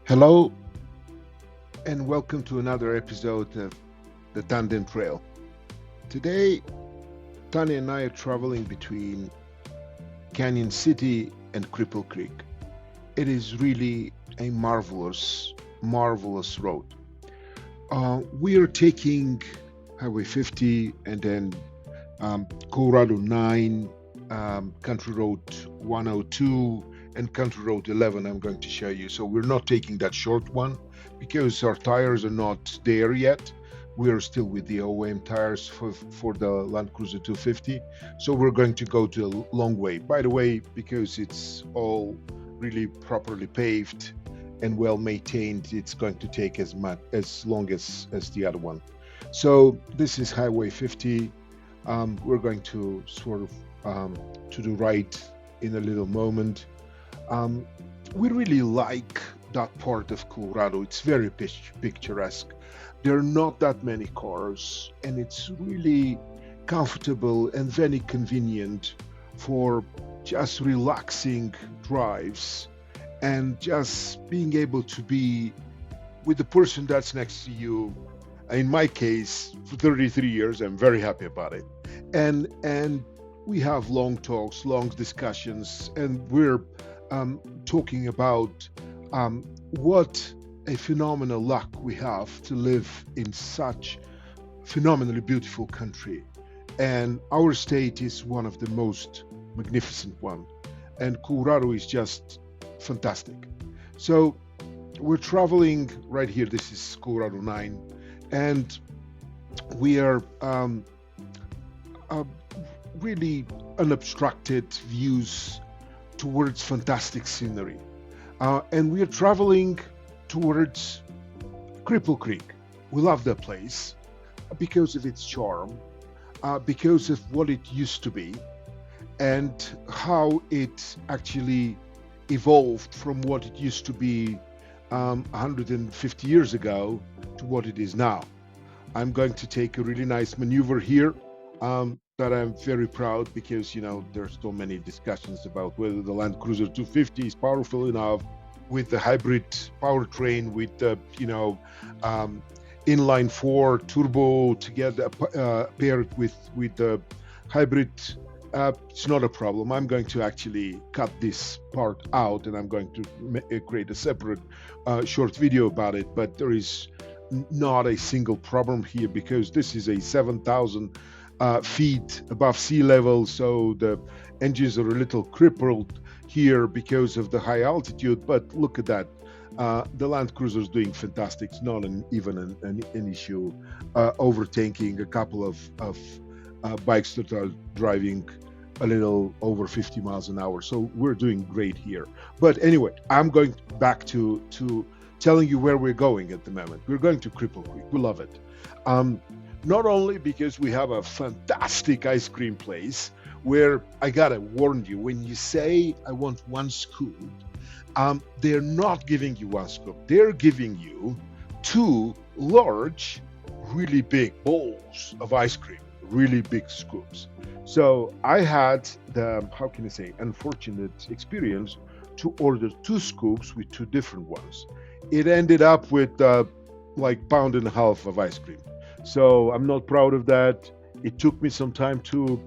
Hello and welcome to another episode of the Tandem Trail. Today, Tanya and I are traveling between Canon City and Cripple Creek. It is really a marvelous road. We are taking Highway 50 and then Colorado 9, Country Road 102, and Country Road 11 I'm going to show you. So we're not taking that short one because our tires are not there yet. We are still with the OEM tires for the Land Cruiser 250. So we're going to go to a long way. By the way, because it's all really properly paved and well maintained, it's going to take as long as the other one. So this is Highway 50. We're going to sort of to the right in a little moment. We really like that part of Colorado. It's very picturesque. There are not that many cars, and it's really comfortable and very convenient for just relaxing drives and just being able to be with the person that's next to you. In my case, for 33 years, I'm very happy about it. And we have long talks, long discussions, and we're talking about what a phenomenal luck we have to live in such phenomenally beautiful country. And our state is one of the most magnificent one. And Colorado is just fantastic. So we're traveling right here. This is Colorado 9. And we are really unobstructed views towards fantastic scenery. And we are traveling towards Cripple Creek. We love that place because of its charm, because of what it used to be, and how it actually evolved from what it used to be 150 years ago to what it is now. I'm going to take a really nice maneuver here that I'm very proud because, there's so many discussions about whether the Land Cruiser 250 is powerful enough with the hybrid powertrain, with the, inline four turbo together paired with the hybrid. It's not a problem. I'm going to actually cut this part out and I'm going to create a separate short video about it. But there is not a single problem here because this is a 7,000 feet above sea level. So the engines are a little crippled here because of the high altitude. But look at that. The Land Cruiser is doing fantastic. It's not even an issue overtaking a couple of bikes that are driving a little over 50 miles an hour. So we're doing great here. But anyway, I'm going back to telling you where we're going at the moment. We're going to Cripple Creek. We love it. Not only because we have a fantastic ice cream place where I gotta warn you, when you say I want one scoop, they're not giving you one scoop. They're giving you two large, really big bowls of ice cream, really big scoops. So I had the, unfortunate experience to order two scoops with two different ones. It ended up with like pound and a half of ice cream. So I'm not proud of that. It took me some time to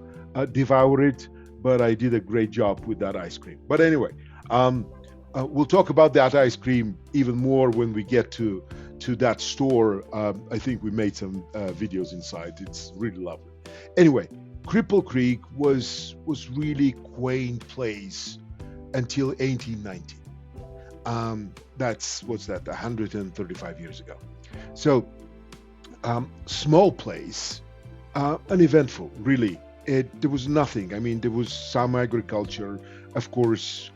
devour it, but I did a great job with that ice cream. But anyway, we'll talk about that ice cream even more when we get to that store. I think we made some videos inside. It's really lovely. Anyway, Cripple Creek was really quaint place until 1890. That's 135 years ago. So small place, uneventful, really. There was nothing. I mean, there was some agriculture, of course,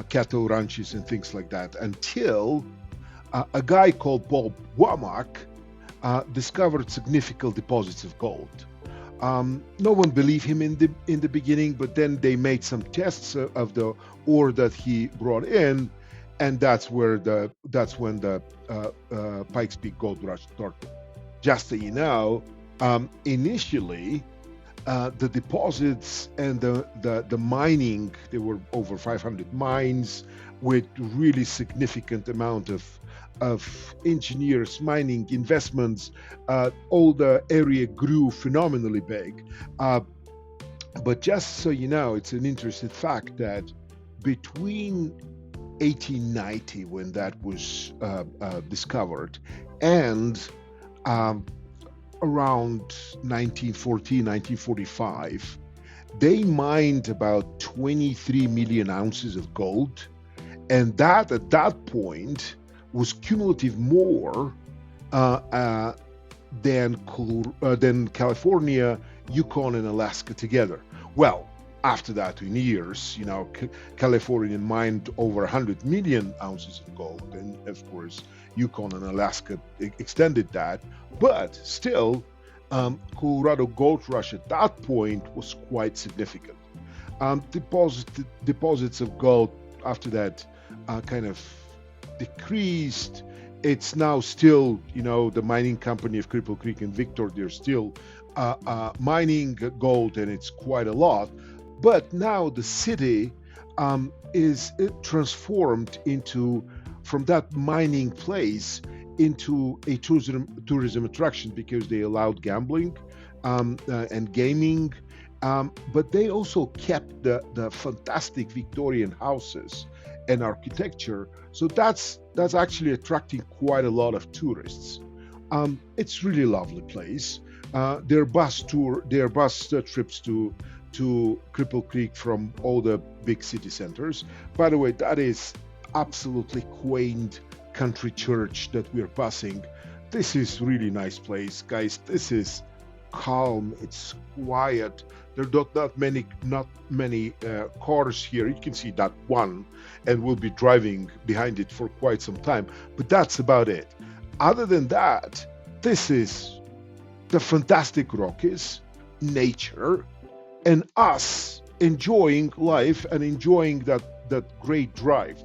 cattle ranches and things like that, until a guy called Bob Womack discovered significant deposits of gold. No one believed him in the beginning, but then they made some tests of the ore that he brought in, and that's when the Pikes Peak Gold Rush started. Just so you know, initially the deposits and the mining, there were over 500 mines with really significant amount of engineers, mining investments. All the area grew phenomenally big. But just so you know, it's an interesting fact that between 1890, when that was discovered, and around 1940, 1945, they mined about 23 million ounces of gold. And that at that point was cumulative more than California, Yukon, and Alaska together. Well, after that, in years, California mined over 100 million ounces of gold, and of course, Yukon and Alaska extended that. But still, Colorado Gold Rush at that point was quite significant. Deposits of gold after that kind of decreased. It's now still, the mining company of Cripple Creek and Victor, they're still mining gold, and it's quite a lot. But now the city is transformed from that mining place into a tourism attraction, because they allowed gambling and gaming, but they also kept the fantastic Victorian houses and architecture. So that's actually attracting quite a lot of tourists. It's really lovely place. Their bus trips to Cripple Creek from all the big city centers. By the way, that is absolutely quaint country church that we're passing. This is really nice place, guys. This is calm. It's quiet. There are not many cars here. You can see that one, and we'll be driving behind it for quite some time. But that's about it. Other than that, this is the fantastic Rockies, nature, and us enjoying life and enjoying that great drive.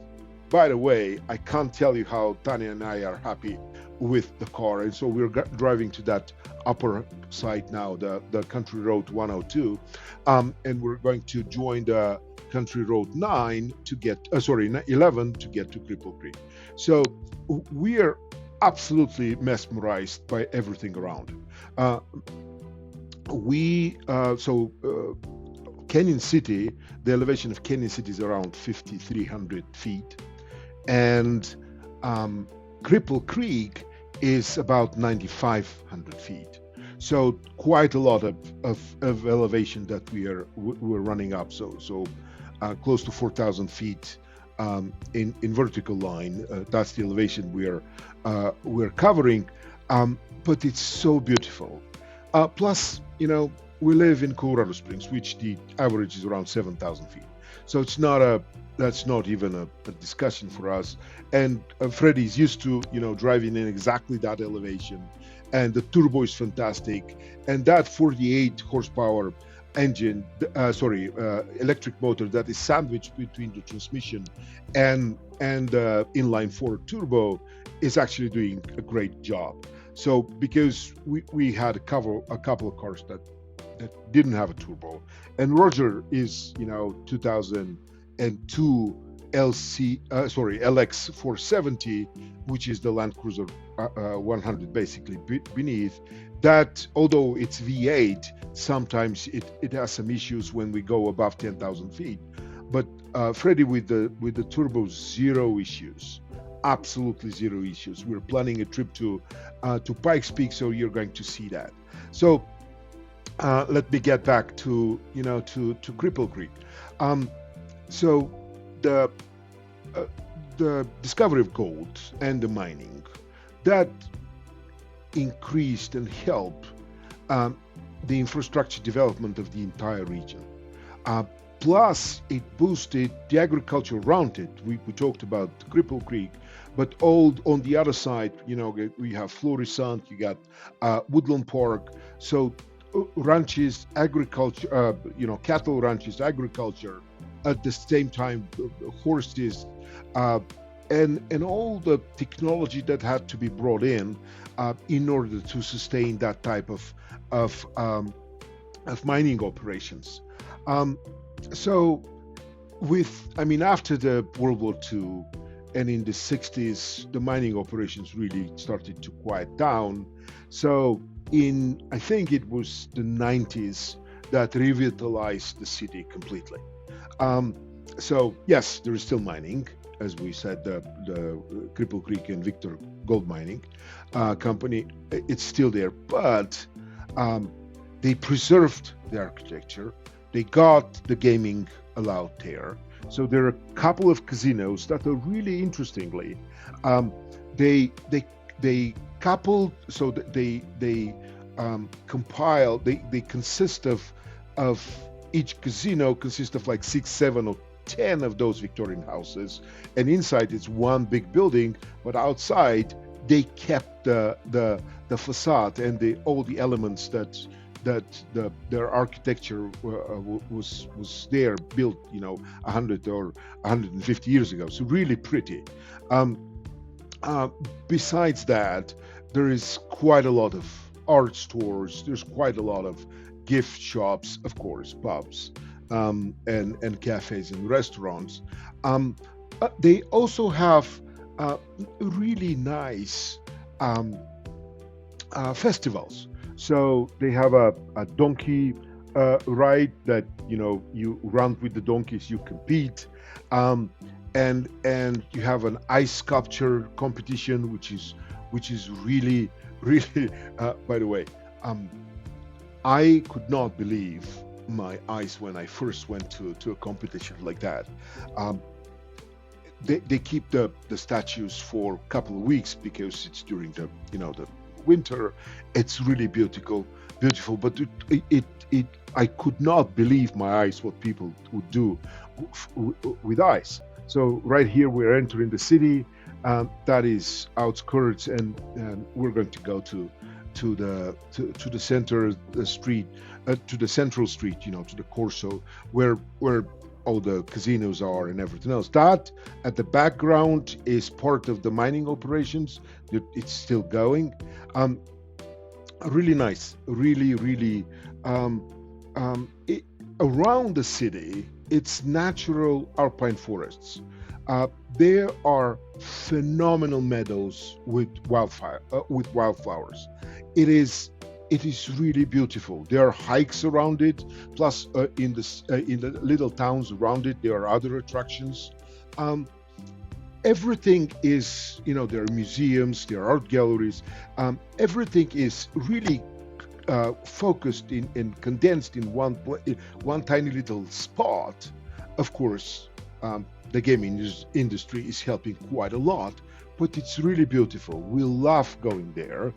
By the way, I can't tell you how Tanya and I are happy with the car. And so we're driving to that upper side now, the Country Road 102. And we're going to join the Country Road 11 to get to Cripple Creek. So we are absolutely mesmerized by everything around. Canon City, the elevation of Canon City is around 5,300 feet. And Cripple Creek is about 9,500 feet. So quite a lot of elevation that we're running up. So close to 4,000 feet in vertical line. That's the elevation we're covering. But it's so beautiful. Plus, we live in Colorado Springs, which the average is around 7,000 feet. So that's not even a discussion for us. And Freddie's used to, driving in exactly that elevation. And the turbo is fantastic. And that 48 horsepower engine, electric motor that is sandwiched between the transmission and inline 4 turbo is actually doing a great job. So because we had a couple of cars that didn't have a turbo, and Roger is 2002 LX 470, which is the Land Cruiser 100 basically beneath that. Although it's V8, sometimes it has some issues when we go above 10,000 feet. But Freddie with the turbo, zero issues. Absolutely zero issues. We're planning a trip to Pikes Peak, so you're going to see that. So let me get back to Cripple Creek. So the discovery of gold and the mining that increased and helped the infrastructure development of the entire region. Plus, it boosted the agriculture around it. We talked about Cripple Creek, but all on the other side, we have Florissant, you got Woodland Park. So ranches, agriculture, cattle ranches, agriculture, at the same time, horses, and all the technology that had to be brought in order to sustain that type of mining operations. So after the World War II and in the 60s, the mining operations really started to quiet down. So I think it was the 90s that revitalized the city completely. So yes, there is still mining, as we said, the Cripple Creek and Victor Gold Mining Company. It's still there, but they preserved the architecture. They got the gaming allowed there. So there are a couple of casinos that are really interestingly, they coupled, so that they compile. They consist of each casino consists of like 6, 7, or 10 of those Victorian houses, and inside it's one big building, but outside they kept the facade and all the elements that their architecture was there, built 100 or 150 years ago. So really pretty. Besides that, there is quite a lot of art stores. There's quite a lot of gift shops, of course, pubs, and cafes and restaurants. They also have really nice festivals. So they have a donkey ride that you run with the donkeys, you compete, and you have an ice sculpture competition, which is really by the way, I could not believe my eyes when I first went to a competition like that. They keep the statues for a couple of weeks because it's during the winter. It's really beautiful, but it I could not believe my eyes what people would do with ice. So right here we're entering the city. That is outskirts, and we're going to go to the center, the street, to the central street, to the Corso, where all the casinos are and everything else. That at the background is part of the mining operations. It's still going. Really nice, really. Around the city, it's natural alpine forests. There are phenomenal meadows with wildflowers. It is really beautiful. There are hikes around it. Plus, in the little towns around it, there are other attractions. Everything is, there are museums, there are art galleries. Everything is really focused and condensed in one tiny little spot. Of course, the gaming industry is helping quite a lot, but it's really beautiful. We love going there.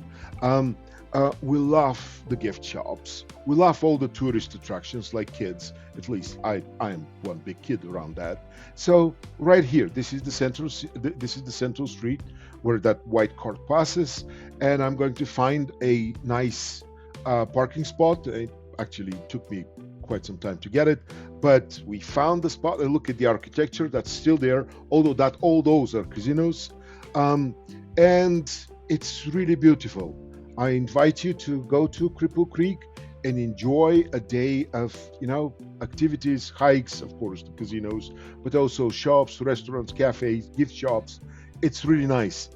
We love the gift shops. We love all the tourist attractions like kids. At least I am one big kid around that. So right here, this is the central street where that white car passes, and I'm going to find a nice parking spot. It actually took me quite some time to get it, but we found the spot. And look at the architecture that's still there, although all those are casinos, and it's really beautiful. I invite you to go to Cripple Creek and enjoy a day of, activities, hikes, of course, the casinos, but also shops, restaurants, cafes, gift shops. It's really nice.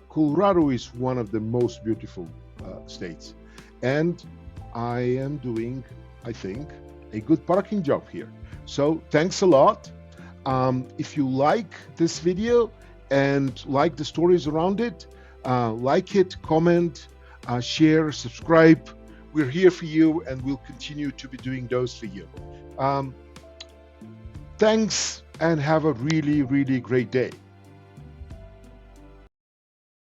Colorado is one of the most beautiful states, and I am doing, I think, a good parking job here. So thanks a lot. If you like this video and like the stories around it, like it, comment, share, subscribe. We're here for you, and we'll continue to be doing those for you. Thanks, and have a really, really great day.